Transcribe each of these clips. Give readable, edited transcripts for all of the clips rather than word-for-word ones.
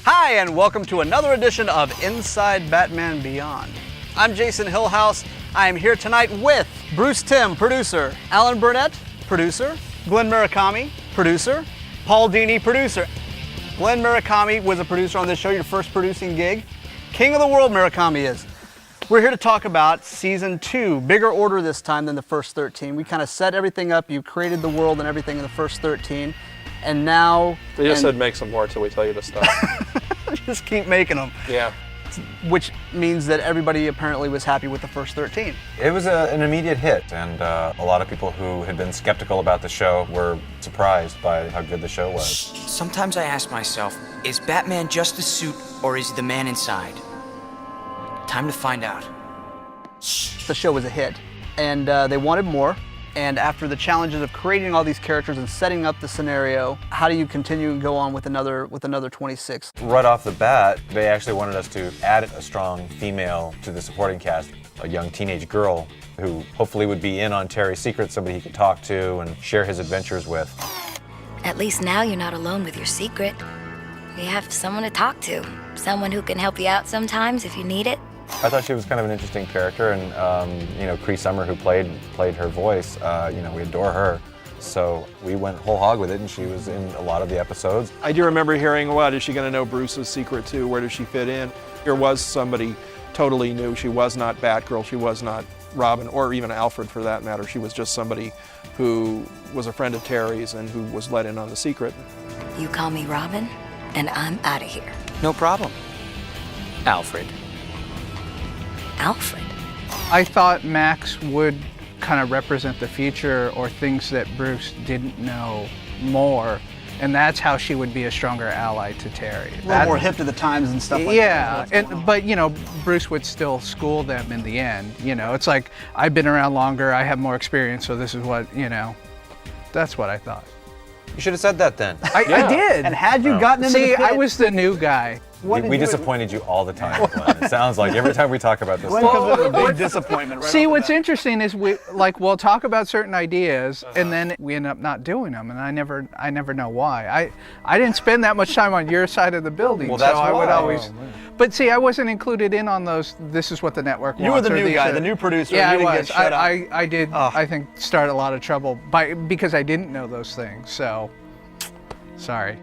Hi, and welcome to another edition of Inside Batman Beyond. I'm Jason Hillhouse. I am here tonight with Bruce Timm, producer, Alan Burnett, producer, Glenn Murakami, producer, Paul Dini, producer. Glenn Murakami was a producer on this show, your first producing gig. King of the world, Murakami is. We're here to talk about season 2, bigger order this time than the first 13. We kind of set everything up. You created the world and everything in the first 13. And now... They just said make some more till we tell you to stop. Just keep making them. Yeah. Which means that everybody apparently was happy with the first 13. It was an immediate hit, and a lot of people who had been skeptical about the show were surprised by how good the show was. Sometimes I ask myself, is Batman just a suit or is he the man inside? Time to find out. The show was a hit, and they wanted more. And after the challenges of creating all these characters and setting up the scenario, how do you continue and go on with another 26? Right off the bat, they actually wanted us to add a strong female to the supporting cast, a young teenage girl who hopefully would be in on Terry's secret, somebody he could talk to and share his adventures with. At least now you're not alone with your secret. You have someone to talk to, someone who can help you out sometimes if you need it. I thought she was kind of an interesting character, and Cree Summer, who played her voice, we adore her. So we went whole hog with it, and she was in a lot of the episodes. I do remember hearing, what, is she going to know Bruce's secret too? Where does she fit in? Here was somebody totally new. She was not Batgirl, she was not Robin, or even Alfred for that matter. She was just somebody who was a friend of Terry's and who was let in on the secret. You call me Robin, and I'm out of here. No problem. Alfred. Alfred? I thought Max would kind of represent the future or things that Bruce didn't know more, and that's how she would be a stronger ally to Terry. A little more hip to the times and stuff like that. Yeah, but Bruce would still school them in the end. It's like, I've been around longer, I have more experience, so this is what, that's what I thought. You should have said that then. I did. And had you gotten into the pit, I was the new guy. We disappointed you all the time, Glenn. It sounds like every time we talk about this. Glenn comes with a big disappointment. Right See, what's interesting is we'll talk about certain ideas, and then we end up not doing them, and I never know why. I didn't spend that much time on your side of the building, well, that's so I would why. always. But see, I wasn't included in on those. This is what the network wants. You were the new guy, should. the new producer. Yeah, you didn't I was. Get shut up. I did. I think start a lot of trouble because I didn't know those things. So, sorry.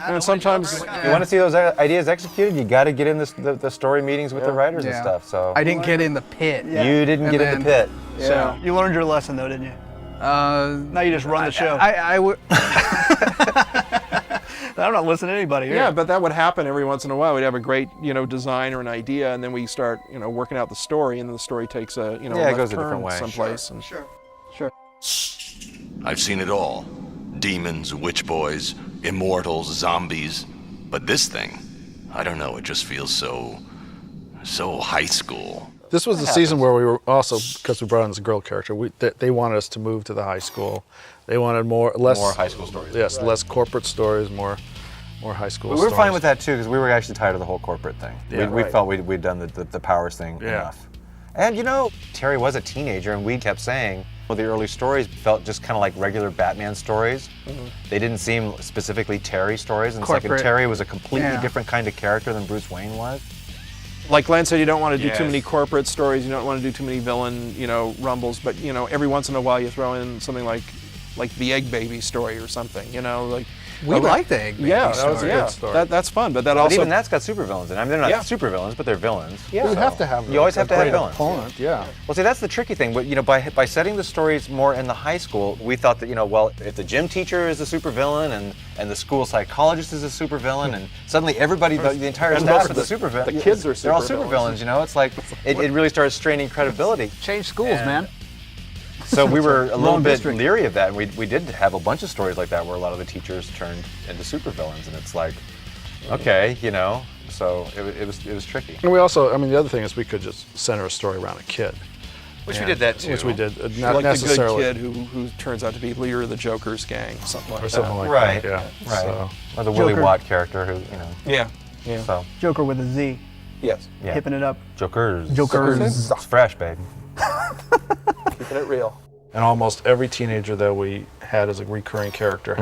And sometimes you want to see those ideas executed, you got to get in the story meetings with the writers and stuff. So I didn't get in the pit. Yeah. You didn't get in the pit. So you learned your lesson though, didn't you? Now you just run the show. I would. I'm not listening to anybody here. Yeah, but that would happen every once in a while. We'd have a great, design or an idea, and then we start, working out the story, and then the story takes a, it left goes a turn different way. someplace. Sure. I've seen it all. Demons, witch boys, immortals, zombies. But this thing, I don't know, it just feels so high school. This was the season where we were also, because we brought in this girl character, they wanted us to move to the high school. They wanted less high school stories. Yes, less corporate stories, more high school We stories. were fine with that too, because we were actually tired of the whole corporate thing. Yeah, we felt we'd done the powers thing enough. And Terry was a teenager, and we kept saying, the early stories felt just kind of like regular Batman stories. Mm-hmm. They didn't seem specifically Terry stories, and Corporate. it's like Terry was a completely different kind of character than Bruce Wayne was. Like Glenn said, you don't want to do too many corporate stories, you don't want to do too many villain, rumbles, but, every once in a while you throw in something like the Egg Baby story or something, We like the Egg Baby that story. was a good story. That's fun, but that also... But even that's got supervillains in it. I mean, they're not supervillains, but they're villains. Yeah. You have to have You always have to have great villains. opponent, yeah. Well, see, that's the tricky thing. But by setting the stories more in the high school, we thought that if the gym teacher is a supervillain and the school psychologist is a supervillain, and suddenly everybody, the entire staff is a supervillain. The kids are They're all supervillains. It's like it really starts straining credibility. Change schools, man. So we were a little bit district. leery of that, and we did have a bunch of stories like that where a lot of the teachers turned into supervillains, and it's like, okay, so it was tricky. And we also, the other thing is we could just center a story around a kid. Which we did that too. Which we did, not like necessarily. the good kid who turns out to be leader of the Joker's gang, something like or something that. like Right. that. Yeah. Right. So, Or the Willy Joker. Watt character who, Yeah. So, Joker with a Z, Yes. yeah. hipping it up. Jokers. Jokers. It's fresh, baby. Keeping it real. and almost every teenager that we had as a recurring character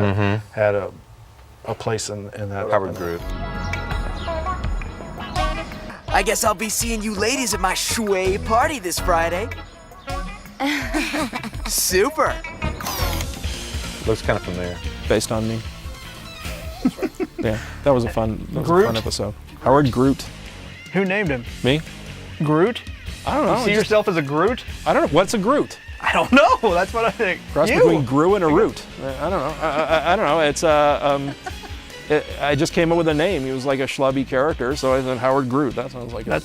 had a place in that. Howard Groot. I guess I'll be seeing you ladies at my shui party this Friday. Super. Looks kind of familiar. Based on me. Yeah, that was a fun episode. Howard Groot. Who named him? Me? Groot? I don't know. You see yourself as a Groot? I don't know. What's a Groot? I don't know. That's what I think. Cross between Gru and a root. I don't know. I don't know. It's I just came up with a name. He was like a schlubby character, so I said Howard Groot. That sounds like that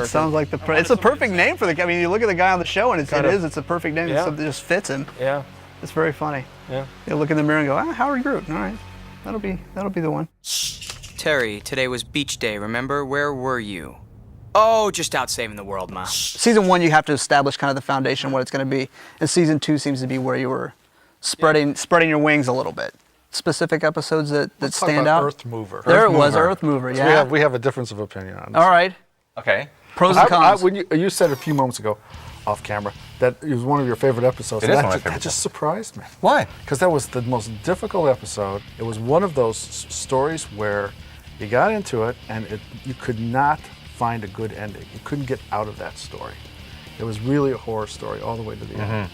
sounds like it's a perfect name for the. I mean, you look at the guy on the show, and it's a perfect name. Yeah. It just fits him. Yeah. It's very funny. Yeah. You look in the mirror and go, Howard Groot. All right, that'll be the one. Terry, today was beach day, remember? Where were you? Oh, just out saving the world, Ma. Season 1, you have to establish kind of the foundation, what it's going to be. And season 2 seems to be where you were spreading your wings a little bit. Specific episodes that stand out. Earth Mover. There it was, Earth Mover. Yeah. So we have a difference of opinion on this. All right. Okay. Pros and cons. When you said a few moments ago, off camera, that it was one of your favorite episodes. It is one of my favorite. That just surprised me. Why? Because that was the most difficult episode. It was one of those stories where you got into it and you could not find a good ending. You couldn't get out of that story. It was really a horror story all the way to the end.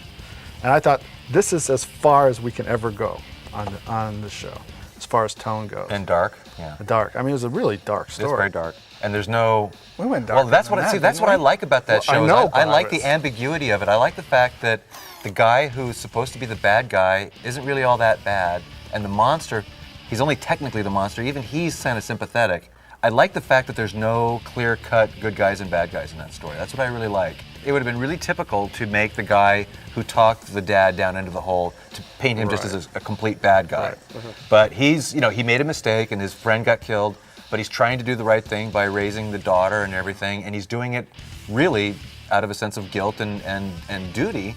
And I thought, this is as far as we can ever go on the show, as far as tone goes. And dark. Yeah. Dark. I mean, it was a really dark story. It's very dark. And there's no. We went dark. Well, that's what I like about that show. I know. I like the ambiguity of it. I like the fact that the guy who's supposed to be the bad guy isn't really all that bad, and the monster, he's only technically the monster. Even he's kind of sympathetic. I like the fact that there's no clear-cut good guys and bad guys in that story. That's what I really like. It would have been really typical to make the guy who talked the dad down into the hole, to paint him just as a complete bad guy. Right. But he made a mistake and his friend got killed, but he's trying to do the right thing by raising the daughter and everything, and he's doing it really out of a sense of guilt and duty.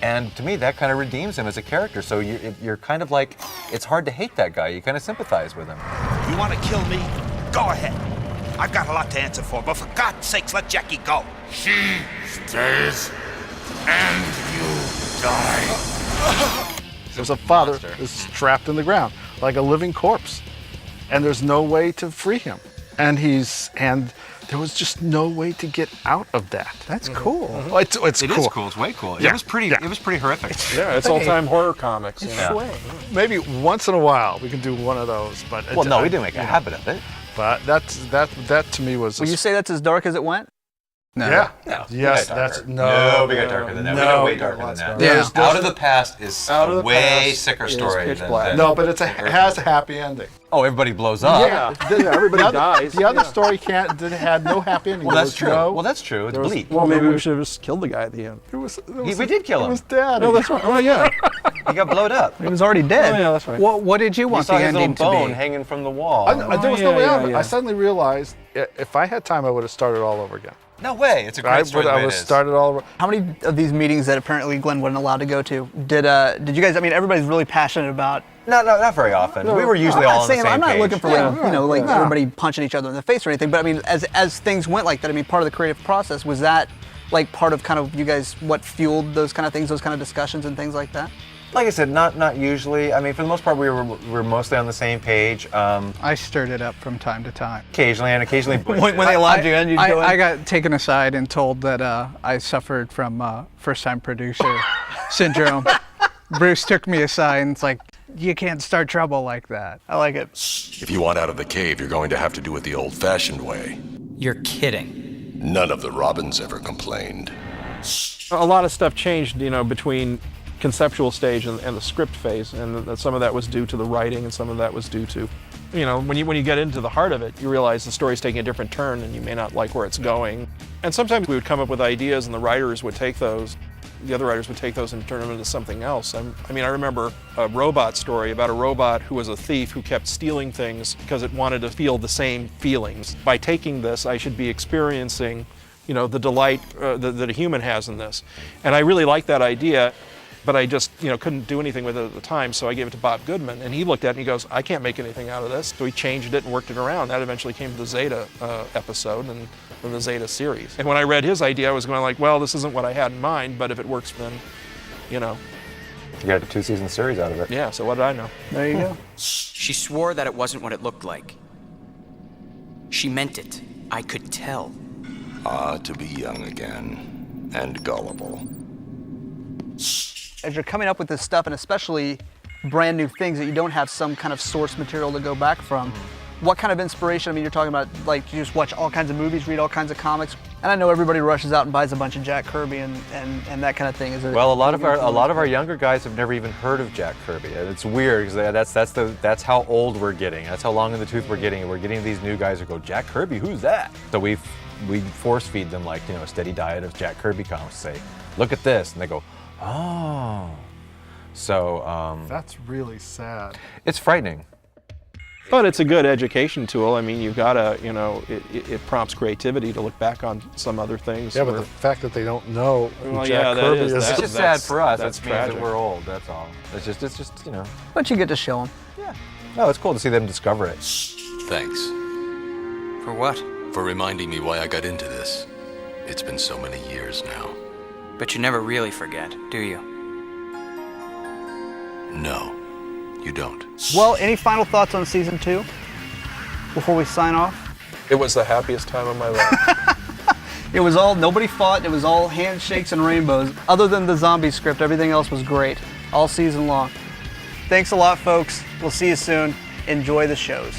And to me, that kind of redeems him as a character. So you're kind of like, it's hard to hate that guy. You kind of sympathize with him. You want to kill me? Go ahead. I've got a lot to answer for, but for God's sakes, let Jackie go. She stays, and you die. There's a father who's trapped in the ground, like a living corpse, and there's no way to free him. And there was just no way to get out of that. That's cool. Well, it's cool. It is cool. It's way cool. Yeah. It was pretty horrific. It's all-time horror comics. Maybe once in a while we can do one of those, but Well, no, we didn't make a habit of it. But that to me was. Will you say that's as dark as it went? No. Yeah. No. Yes, that's no. We got darker than that. No. We got way darker than that. Yeah. Out of the Past is a way sicker story Pitch than Black. No, but it has a happy ending. Oh, everybody blows up. Everybody dies. The other story had no happy ending. Well, There that's was true. no- Well, that's true. It's there was- bleak. Well, maybe we should have just killed the guy at the end. We did kill him. It was dead. No, that's right. Oh, yeah. He got blowed up. He was already Oh, dead. yeah, that's right. What did you You want saw the his little ending to bone be? hanging from the wall. There was no way out of it. yeah. I suddenly realized if I had time, I would have started all over again. No way. It's a great story. I would have started all over. How many of these meetings that apparently Glenn wasn't allowed to go to did you guys? I mean, everybody's really passionate about. No, not very often. We were usually I'm all not on the saying same I'm not page. looking for everybody punching each other in the face or anything. But I mean, as things went like that, I mean, part of the creative process was that like part of kind of you guys what fueled those kind of things, those kind of discussions and things like that. Like I said, not usually. I mean, for the most part, we were mostly on the same page. I stirred it up from time to time. Occasionally. When they allowed you in, you'd go in? I got taken aside and told that I suffered from first-time producer syndrome. Bruce took me aside and it's like, you can't start trouble like that. I like it. If you want out of the cave, you're going to have to do it the old-fashioned way. You're kidding. None of the Robins ever complained. A lot of stuff changed, between conceptual stage and the script phase, and some of that was due to the writing, and some of that was due to, when you get into the heart of it, you realize the story's taking a different turn, and you may not like where it's going. And sometimes we would come up with ideas, and the writers would take those. The other writers would take those and turn them into something else. I remember a robot story about a robot who was a thief who kept stealing things because it wanted to feel the same feelings. By taking this, I should be experiencing, the delight that a human has in this. And I really liked that idea, but I just, couldn't do anything with it at the time, so I gave it to Bob Goodman, and he looked at it and he goes, I can't make anything out of this. So he changed it and worked it around. That eventually came to the Zeta episode and then the Zeta series. And when I read his idea, I was going like, well, this isn't what I had in mind, but if it works, then, You got a 2-season series out of it. Yeah, so what did I know? There you go. She swore that it wasn't what it looked like. She meant it. I could tell. Ah, to be young again and gullible. As you're coming up with this stuff, and especially brand new things that you don't have some kind of source material to go back from, what kind of inspiration? I mean, you're talking about like you just watch all kinds of movies, read all kinds of comics, and I know everybody rushes out and buys a bunch of Jack Kirby and that kind of thing. Is it? Well, a lot of our younger guys have never even heard of Jack Kirby. It's weird because that's how old we're getting. That's how long in the tooth we're getting. We're getting these new guys who go, Jack Kirby, who's that? So we force feed them like a steady diet of Jack Kirby comics. Say, look at this, and they go, oh. So that's really sad. It's frightening. But it's a good education tool. I mean, you've got to, it prompts creativity to look back on some other things. Yeah, but the fact that they don't know who Well, Jack yeah, that Kirby is- is. It's just sad for us. That's That means tragic. that we're old. That's all. It's just. But you get to show them. No, it's cool to see them discover it. Thanks For what? for reminding me why I got into this. It's been so many years now. But you never really forget, do you? No, you don't. Well, any final thoughts on season 2 before we sign off? It was the happiest time of my life. It was all, nobody fought, it was all handshakes and rainbows. Other than the zombie script, everything else was great, all season long. Thanks a lot, folks. We'll see you soon. Enjoy the shows.